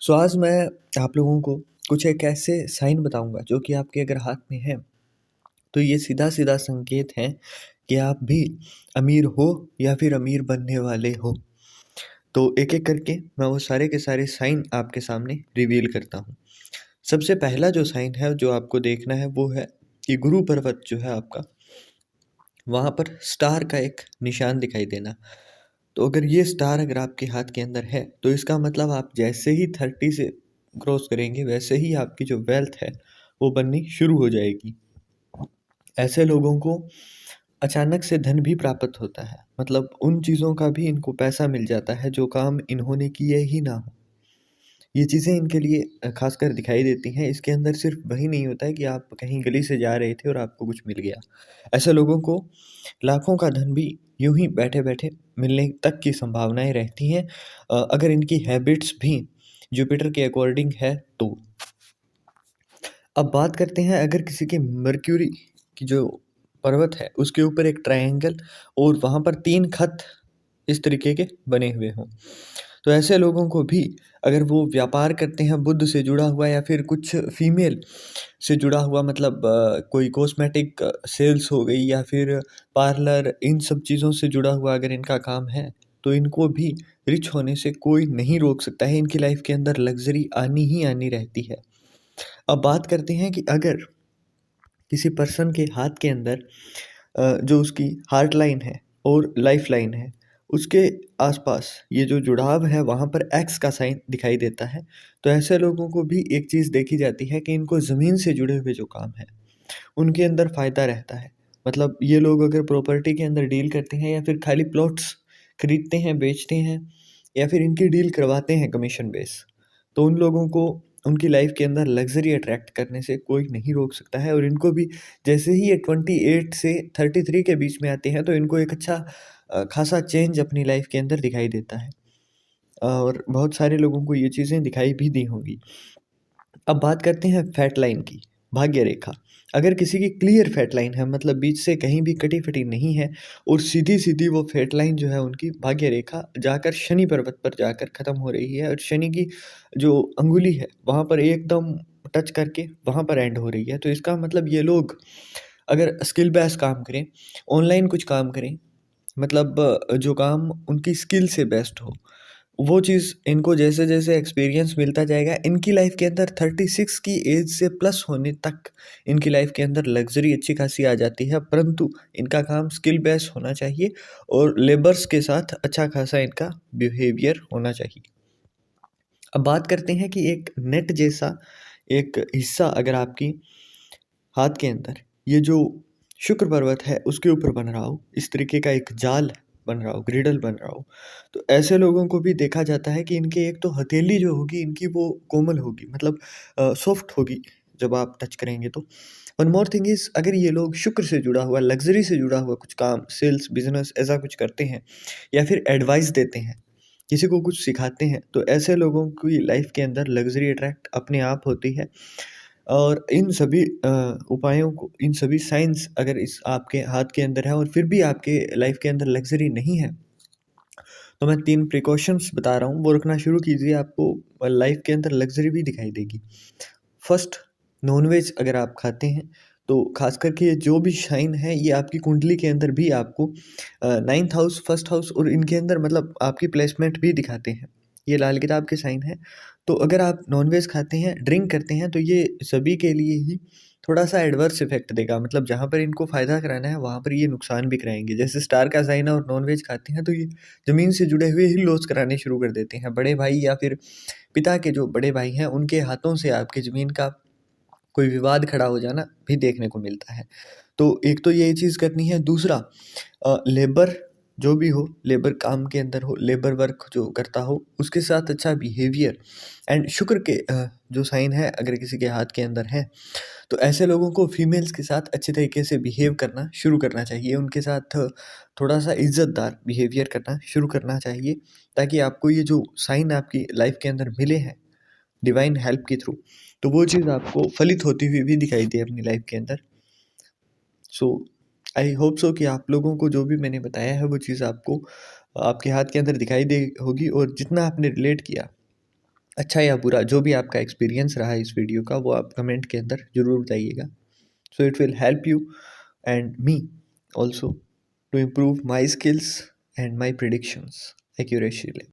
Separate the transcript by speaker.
Speaker 1: सो आज मैं आप लोगों को कुछ एक ऐसे साइन बताऊँगा जो कि आपके अगर हाथ में है, तो ये सीधा-सीधा संकेत है कि आप भी अमीर हो या फिर अमीर बनने वाले हो। तो एक-एक करके मैं वो सारे के सारे साइन आपके सामने रिवील करता हूँ। सबसे पहला जो साइन है जो आपको देखना है वो है कि गुरु पर्वत जो है आपका, वहाँ पर स्टार का एक निशान दिखाई देना। तो अगर ये स्टार अगर आपके हाथ के अंदर है, तो इसका मतलब आप जैसे ही 30 से क्रॉस करेंगे, वैसे ही आपकी जो वेल्थ है, वो बननी शुरू हो जाएगी। ऐसे लोगों को अचानक से धन भी प्राप्त होता है। मतलब उन चीज़ों का भी इनको पैसा मिल जाता है, जो काम इन्होंने किए ही ना हो। ये चीज़ें इनके लिए ख़ासकर दिखाई देती हैं। इसके अंदर सिर्फ़ वही नहीं होता है कि आप कहीं गली से जा रहे थे और आपको कुछ मिल गया। ऐसे लोगों को लाखों का धन भी यूँ ही बैठे-बैठे मिलने तक की संभावनाएँ रहती हैं, अगर इनकी हैबिट्स भी जुपिटर के अकॉर्डिंग है तो। अब बात करते हैं अगर किसी के मर्क्यूरी की जो पर्वत है, उसके ऊपर एक ट्रायंगल और वहाँ पर 3 खत इस तरीके के बने हुए हों। तो ऐसे लोगों को भी अगर वो व्यापार करते हैं बुध से जुड़ा हुआ या फिर कुछ फीमेल से जुड़ा हुआ, मतलब कोई कॉस्मेटिक सेल्स हो गई या फिर पार्लर, इन सब चीज़ों से जुड़ा हुआ अगर इनका काम है, तो इनको भी रिच होने से कोई नहीं रोक सकता है। इनकी लाइफ के अंदर लग्ज़री आनी ही आनी रहती है। अब बात करते हैं कि अगर किसी पर्सन के हाथ के अंदर जो उसकी हार्ट लाइन है और लाइफ लाइन है, उसके आसपास ये जो जुड़ाव है वहाँ पर एक्स का साइन दिखाई देता है। तो ऐसे लोगों को भी एक चीज़ देखी जाती है कि इनको ज़मीन से जुड़े हुए जो काम है, उनके अंदर फ़ायदा रहता है। मतलब ये लोग अगर प्रॉपर्टी के अंदर डील करते हैं या फिर खाली प्लॉट्स खरीदते हैं, बेचते हैं या फिर इनकी डील करवाते हैं कमीशन बेस, तो उन लोगों को उनकी लाइफ के अंदर लग्ज़री अट्रैक्ट करने से कोई नहीं रोक सकता है। और इनको भी जैसे ही ये 28 से 33 के बीच में आते हैं, तो इनको एक अच्छा खासा चेंज अपनी लाइफ के अंदर दिखाई देता है, और बहुत सारे लोगों को ये चीज़ें दिखाई भी दी होंगी। अब बात करते हैं फैट लाइन की, भाग्य रेखा। अगर किसी की क्लियर फैट लाइन है, मतलब बीच से कहीं भी कटी-फटी नहीं है और सीधी-सीधी वो फैट लाइन जो है उनकी भाग्य रेखा जाकर शनि पर्वत पर जाकर ख़त्म हो रही है, और शनि की जो अंगुली है वहाँ पर एकदम टच करके वहाँ पर एंड हो रही है। तो इसका मतलब ये लोग अगर स्किल बेस काम करें, ऑनलाइन कुछ काम करें, मतलब जो काम उनकी स्किल से बेस्ट हो, वो चीज़ इनको जैसे-जैसे एक्सपीरियंस मिलता जाएगा, इनकी लाइफ़ के अंदर 36 की एज से प्लस होने तक इनकी लाइफ़ के अंदर लग्ज़री अच्छी खासी आ जाती है, परंतु इनका काम स्किल बेस होना चाहिए और लेबर्स के साथ अच्छा खासा इनका बिहेवियर होना चाहिए। अब बात करते हैं कि एक नेट जैसा एक हिस्सा अगर आपकी हाथ के अंदर ये जो शुक्र पर्वत है उसके ऊपर बन रहा हो, इस तरीके का एक जाल बन रहा हो, ग्रिडल बन रहा हो, तो ऐसे लोगों को भी देखा जाता है कि इनके एक तो हथेली जो होगी इनकी वो कोमल होगी, मतलब सॉफ्ट होगी जब आप टच करेंगे तो। वन मोर थिंग इज़, अगर ये लोग शुक्र से जुड़ा हुआ, लग्ज़री से जुड़ा हुआ कुछ काम, सेल्स, बिज़नेस ऐसा कुछ करते हैं या फिर एडवाइस देते हैं, किसी को कुछ सिखाते हैं, तो ऐसे लोगों की लाइफ़ के अंदर लग्ज़री अट्रैक्ट अपने आप होती है। और इन सभी उपायों को, इन सभी साइंस अगर इस आपके हाथ के अंदर है और फिर भी आपके लाइफ के अंदर लग्ज़री नहीं है, तो मैं 3 प्रिकॉशंस बता रहा हूँ, वो रखना शुरू कीजिए, आपको लाइफ के अंदर लग्ज़री भी दिखाई देगी। फर्स्ट, नॉन-वेज अगर आप खाते हैं, तो ख़ास करके ये जो भी साइन है, ये आपकी कुंडली के अंदर भी आपको 9th हाउस, फर्स्ट हाउस और इनके अंदर मतलब आपकी प्लेसमेंट भी दिखाते हैं। ये लाल किताब के साइन हैं। तो अगर आप नॉन-वेज खाते हैं, ड्रिंक करते हैं, तो ये सभी के लिए ही थोड़ा-सा एडवर्स इफ़ेक्ट देगा। मतलब जहाँ पर इनको फ़ायदा कराना है, वहाँ पर ये नुकसान भी कराएँगे। जैसे स्टार का साइन है और नॉन-वेज खाते हैं, तो ये ज़मीन से जुड़े हुए ही लॉस कराने शुरू कर देते हैं। बड़े भाई या फिर पिता के जो बड़े भाई हैं, उनके हाथों से आपकी ज़मीन का कोई विवाद खड़ा हो जाना भी देखने को मिलता है। तो एक तो ये चीज़ करनी है, दूसरा लेबर जो भी हो, लेबर काम के अंदर हो, लेबर वर्क जो करता हो, उसके साथ अच्छा बिहेवियर एंड शुक्र के जो साइन है अगर किसी के हाथ के अंदर है, तो ऐसे लोगों को फीमेल्स के साथ अच्छे तरीके से बिहेव करना शुरू करना चाहिए। उनके साथ थोड़ा-सा इज़्ज़तदार बिहेवियर करना शुरू करना चाहिए, ताकि आपको ये जो साइन आपकी लाइफ़ के अंदर मिले हैं डिवाइन हेल्प के थ्रू, तो वो चीज़ आपको फलित होती हुई भी दिखाई दे अपनी लाइफ के अंदर। सो आई होप सो कि आप लोगों को जो भी मैंने बताया है वो चीज़ आपको आपके हाथ के अंदर दिखाई दे होगी, और जितना आपने रिलेट किया अच्छा या बुरा जो भी आपका एक्सपीरियंस रहा है इस वीडियो का वो आप कमेंट के अंदर ज़रूर बताइएगा। So it will help you and me also to improve my skills and my predictions accurately.